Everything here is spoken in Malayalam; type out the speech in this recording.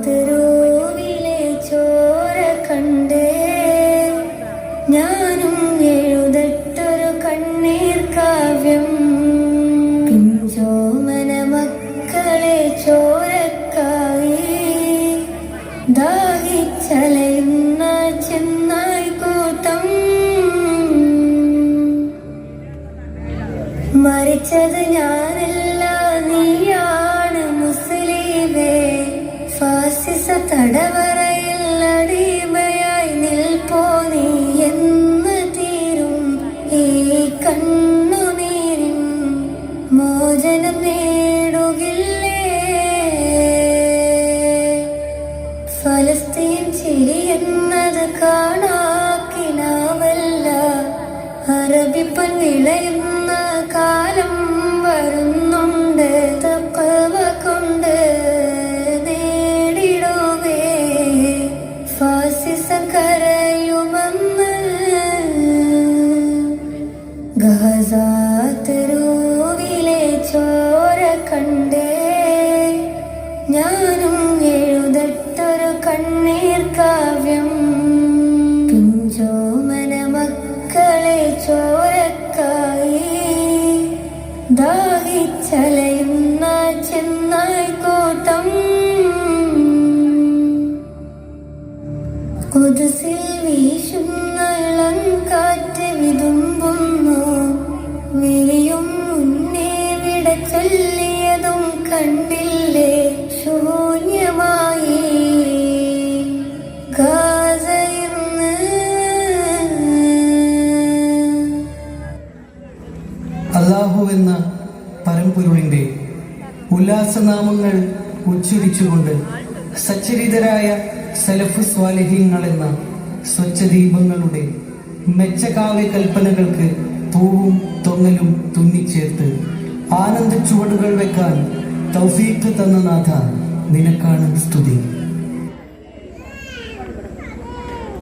തെരുവിലെ ചോര കണ്ടേ ഞാനും എഴുതട്ടൊരു കണ്ണീർ കാവ്യം. പിഞ്ചോമന മക്കളെ ചോരക്കായി ദാഹിച്ചലയുന്ന ചെന്നായി കൂട്ടം. മരിച്ചത് ഞാനല്ല, നീയാണ് മുസ്ലിമേ. ഫാസിസ തടവറയിൽ അടിമയായി നിൽപ്പോ നീ എന്ന് തീരും ഈ കണ്ണുനീരിൻ മോചനം നേടുകില്ലേ? ഫലസ്തീൻ ചിരിയെന്നത് കാണാക്കിനാവല്ല, അറബിപ്പൻ വിളയുന്ന കാലം വരുന്നുണ്ട്. തഖ്വ കൊണ്ട് നേടിടുവേ ഫാസിസം കരയുമെന്ന്. ഗസ തെരുവിലെ ചോര കണ്ടേ ഞാനും എഴുതട്ടൊരു കണ്ണീർ കാവ്യം. പിഞ്ചോമന മക്കളെ ചോരക്കായി ദാഹിച്ചലയുന്ന ചെന്നായി കൂട്ടം. കുദ്സിൽ വീശുന്ന ഇളം കാറ്റ് വിതുമ്പുന്നു, വിളിയും മുന്നേ വിട ചൊല്ലിയതും കണ്ടില്ലേ? ശൂന്യമായി ഗാസയിന്ന്. അല്ലാഹു എന്ന പരമ്പൊരുളിന്റെ ഉല്ലാസനാമങ്ങൾ ഉച്ചരിച്ചുകൊണ്ട് സച്ചരിതരായ സലഫ് സ്വാലിഹീങ്ങൾ എന്ന സ്വച്ഛദീപങ്ങളുടെ മെച്ചകാവ്യ കൽപ്പനകൾക്ക് പൂവും തൊങ്ങലും തുന്നിച്ചേർത്ത് ആനന്ദ ചുവടുകൾ വെക്കാൻ തൗഫീഖ് തന്ന നാഥ, നിനക്കാണ് സ്തുതി.